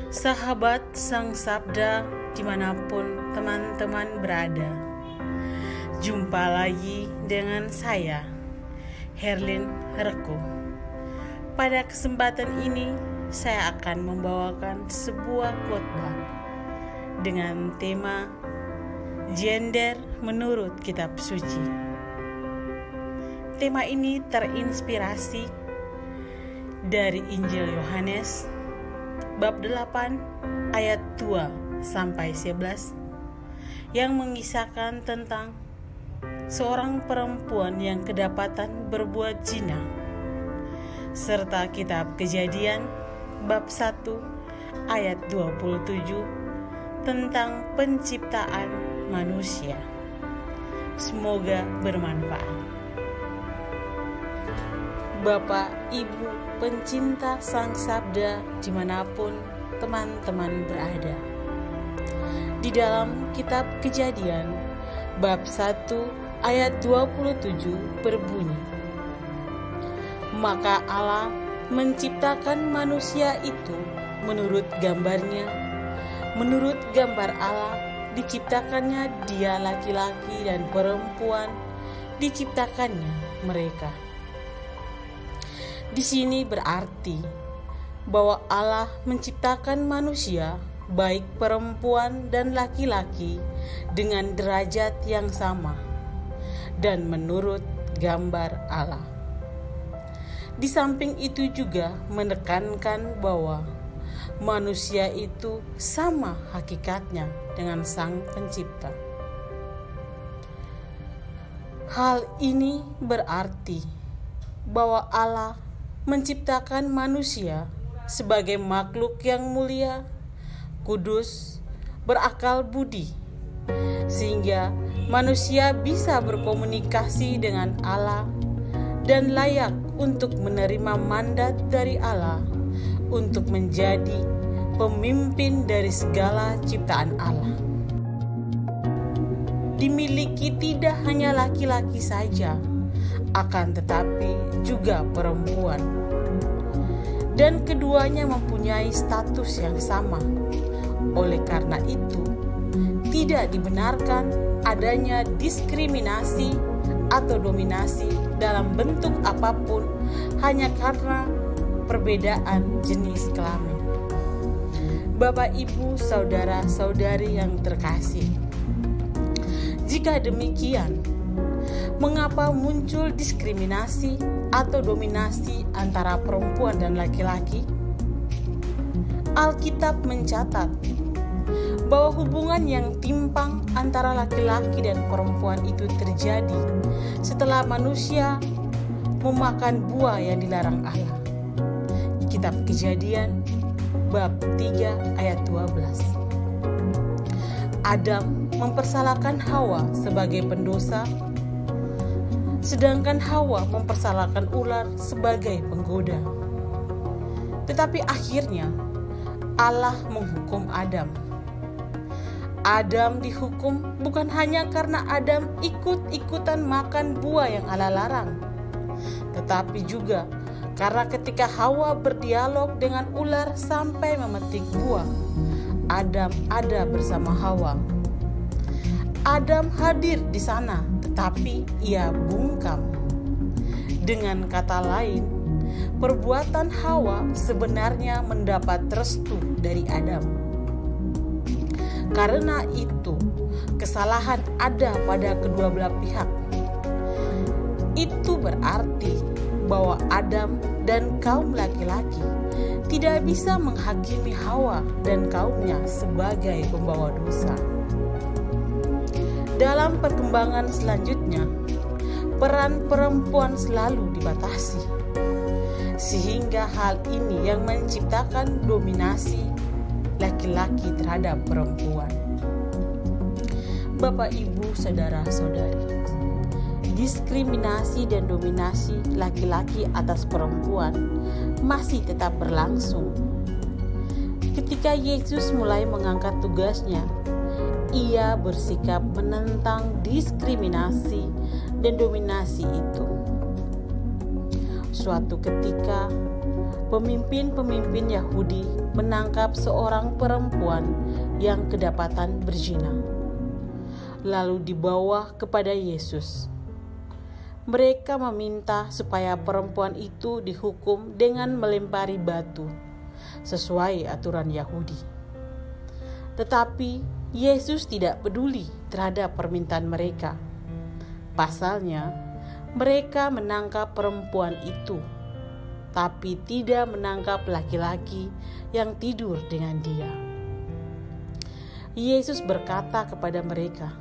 Sahabat Sang Sabda dimanapun teman-teman berada, jumpa lagi dengan saya, Herlin Reko. Pada kesempatan ini saya akan membawakan sebuah khotbah dengan tema Gender menurut Kitab Suci. Tema ini terinspirasi dari Injil Yohanes bab 8 ayat 2 sampai 11 yang mengisahkan tentang seorang perempuan yang kedapatan berbuat zina, serta kitab Kejadian bab 1 ayat 27 tentang penciptaan manusia. Semoga bermanfaat. Bapak, Ibu, pencinta Sang Sabda dimanapun teman-teman berada. Di dalam kitab Kejadian bab 1 ayat 27 berbunyi, maka Allah menciptakan manusia itu menurut gambarnya, menurut gambar Allah diciptakannya dia, laki-laki dan perempuan diciptakannya mereka. Di sini berarti bahwa Allah menciptakan manusia, baik perempuan dan laki-laki, dengan derajat yang sama dan menurut gambar Allah. Di samping itu juga menekankan bahwa manusia itu sama hakikatnya dengan Sang Pencipta. Hal ini berarti bahwa Allah menciptakan manusia sebagai makhluk yang mulia, kudus, berakal budi, sehingga manusia bisa berkomunikasi dengan Allah dan layak untuk menerima mandat dari Allah untuk menjadi pemimpin dari segala ciptaan Allah. Dimiliki tidak hanya laki-laki saja, akan tetapi juga perempuan, dan keduanya mempunyai status yang sama. Oleh karena itu, tidak dibenarkan adanya diskriminasi atau dominasi dalam bentuk apapun hanya karena perbedaan jenis kelamin. Bapak, Ibu, saudara-saudari yang terkasih, jika demikian, mengapa muncul diskriminasi atau dominasi antara perempuan dan laki-laki? Alkitab mencatat bahwa hubungan yang timpang antara laki-laki dan perempuan itu terjadi setelah manusia memakan buah yang dilarang Allah. Kitab Kejadian bab 3 ayat 12. Adam mempersalahkan Hawa sebagai pendosa, sedangkan Hawa mempersalahkan ular sebagai penggoda. Tetapi akhirnya Allah menghukum Adam. Adam dihukum bukan hanya karena Adam ikut-ikutan makan buah yang Allah larang, tetapi juga karena ketika Hawa berdialog dengan ular sampai memetik buah, Adam ada bersama Hawa. Adam hadir di sana, tetapi ia bungkam. Dengan kata lain, perbuatan Hawa sebenarnya mendapat restu dari Adam. Karena itu, kesalahan ada pada kedua belah pihak. Itu berarti bahwa Adam dan kaum laki-laki tidak bisa menghakimi Hawa dan kaumnya sebagai pembawa dosa. Dalam perkembangan selanjutnya, peran perempuan selalu dibatasi, sehingga hal ini yang menciptakan dominasi laki-laki terhadap perempuan. Bapak, Ibu, saudara-saudari, diskriminasi dan dominasi laki-laki atas perempuan masih tetap berlangsung. Ketika Yesus mulai mengangkat tugasnya, ia bersikap menentang diskriminasi dan dominasi itu. Suatu ketika pemimpin-pemimpin Yahudi menangkap seorang perempuan yang kedapatan berzina, lalu dibawa kepada Yesus. Mereka meminta supaya perempuan itu dihukum dengan melempari batu sesuai aturan Yahudi. Tetapi Yesus tidak peduli terhadap permintaan mereka. Pasalnya, mereka menangkap perempuan itu, tapi tidak menangkap laki-laki yang tidur dengan dia. Yesus berkata kepada mereka,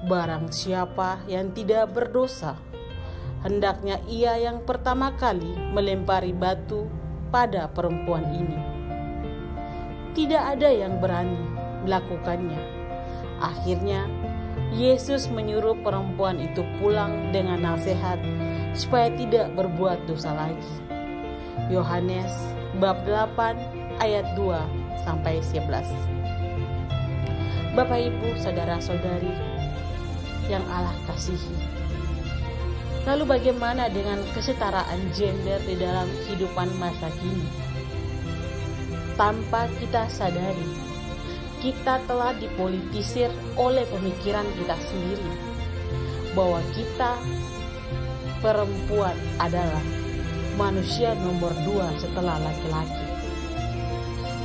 "Barang siapa yang tidak berdosa, hendaknya ia yang pertama kali melempari batu pada perempuan ini." Tidak ada yang berani melakukannya. Akhirnya, Yesus menyuruh perempuan itu pulang dengan nasihat supaya tidak berbuat dosa lagi. Yohanes bab 8 ayat 2-11. Bapak, Ibu, saudara-saudari yang Allah kasihi, lalu bagaimana dengan kesetaraan gender di dalam kehidupan masa kini? Tanpa kita sadari, kita telah dipolitisir oleh pemikiran kita sendiri bahwa kita perempuan adalah manusia nomor 2 setelah laki-laki.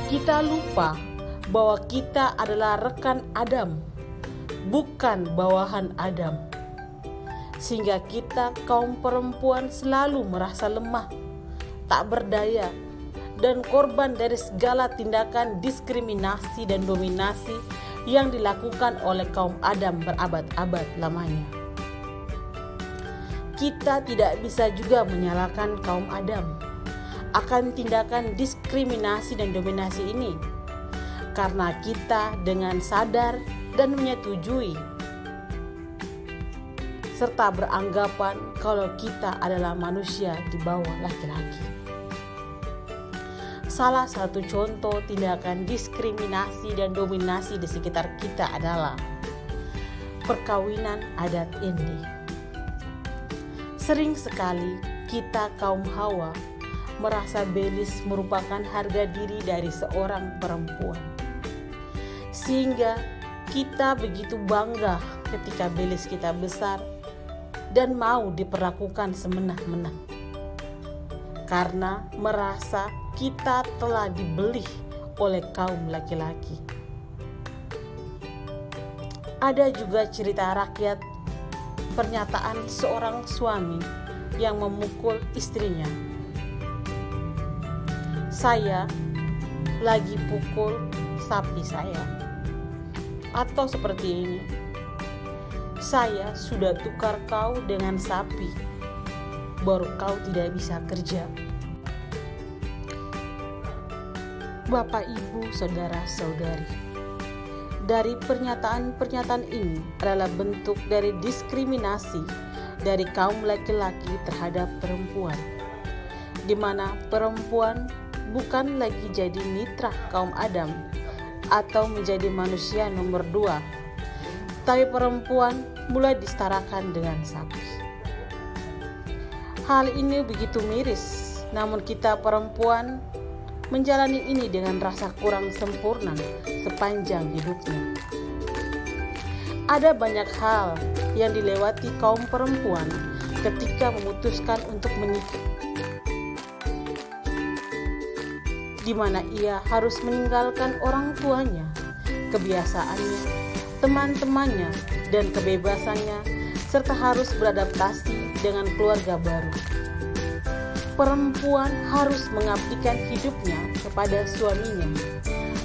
Kita lupa bahwa kita adalah rekan Adam, bukan bawahan Adam. Sehingga kita kaum perempuan selalu merasa lemah, tak berdaya, dan korban dari segala tindakan diskriminasi dan dominasi yang dilakukan oleh kaum Adam berabad-abad lamanya. Kita tidak bisa juga menyalahkan kaum Adam akan tindakan diskriminasi dan dominasi ini, karena kita dengan sadar dan menyetujui serta beranggapan kalau kita adalah manusia di bawah laki-laki. Salah satu contoh tindakan diskriminasi dan dominasi di sekitar kita adalah perkawinan adat ini. Sering sekali kita kaum Hawa merasa belis merupakan harga diri dari seorang perempuan, sehingga kita begitu bangga ketika belis kita besar dan mau diperlakukan semena-mena, karena merasa kita telah dibeli oleh kaum laki-laki. Ada juga cerita rakyat pernyataan seorang suami yang memukul istrinya. "Saya lagi pukul sapi saya." Atau seperti ini, "Saya sudah tukar kau dengan sapi, baru kau tidak bisa kerja." Bapak, Ibu, saudara-saudari, dari pernyataan-pernyataan ini adalah bentuk dari diskriminasi dari kaum laki-laki terhadap perempuan, di mana perempuan bukan lagi jadi mitra kaum Adam atau menjadi manusia nomor 2, tapi perempuan mulai disetarakan dengan sapi. Hal ini begitu miris, namun kita perempuan menjalani ini dengan rasa kurang sempurna sepanjang hidupnya. Ada banyak hal yang dilewati kaum perempuan ketika memutuskan untuk menikah, di mana ia harus meninggalkan orang tuanya, kebiasaannya, teman-temannya, dan kebebasannya, serta harus beradaptasi dengan keluarga baru. Perempuan harus mengabdikan hidupnya kepada suaminya,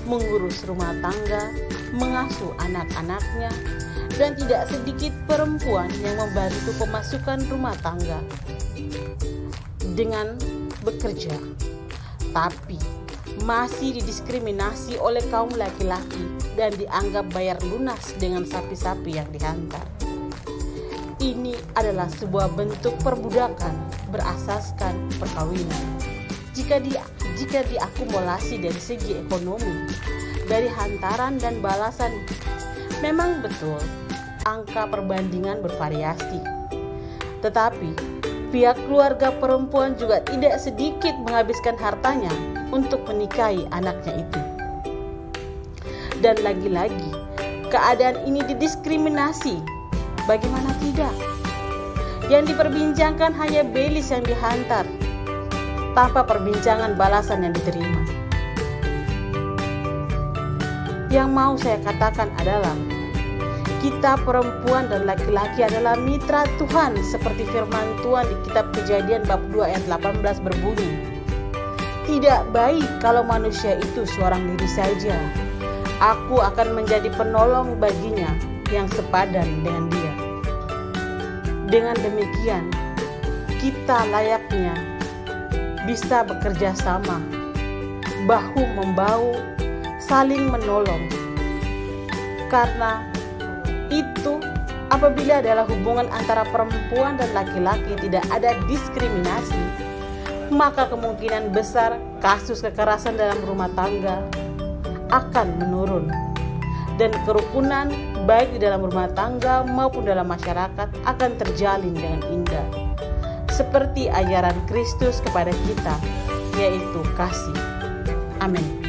mengurus rumah tangga, mengasuh anak-anaknya, dan tidak sedikit perempuan yang membantu pemasukan rumah tangga dengan bekerja, tapi masih didiskriminasi oleh kaum laki-laki dan dianggap bayar lunas dengan sapi-sapi yang dihantar. Ini adalah sebuah bentuk perbudakan berasaskan perkawinan. Jika diakumulasi dari segi ekonomi, dari hantaran dan balasan, memang betul angka perbandingan bervariasi. Tetapi pihak keluarga perempuan juga tidak sedikit menghabiskan hartanya untuk menikahi anaknya itu. Dan lagi-lagi, keadaan ini didiskriminasi. Bagaimana tidak? Yang diperbincangkan hanya belis yang dihantar, tanpa perbincangan balasan yang diterima. Yang mau saya katakan adalah, kita perempuan dan laki-laki adalah mitra Tuhan, seperti firman Tuhan di kitab Kejadian bab 2 ayat 18 berbunyi, "Tidak baik kalau manusia itu seorang diri saja. Aku akan menjadi penolong baginya yang sepadan dengan dia." Dengan demikian, kita layaknya bisa bekerja sama, bahu-membahu, saling menolong. Karena itu, apabila adalah hubungan antara perempuan dan laki-laki tidak ada diskriminasi, maka kemungkinan besar kasus kekerasan dalam rumah tangga akan menurun, dan kerukunan baik di dalam rumah tangga maupun dalam masyarakat akan terjalin dengan indah, seperti ajaran Kristus kepada kita, yaitu kasih. Amin.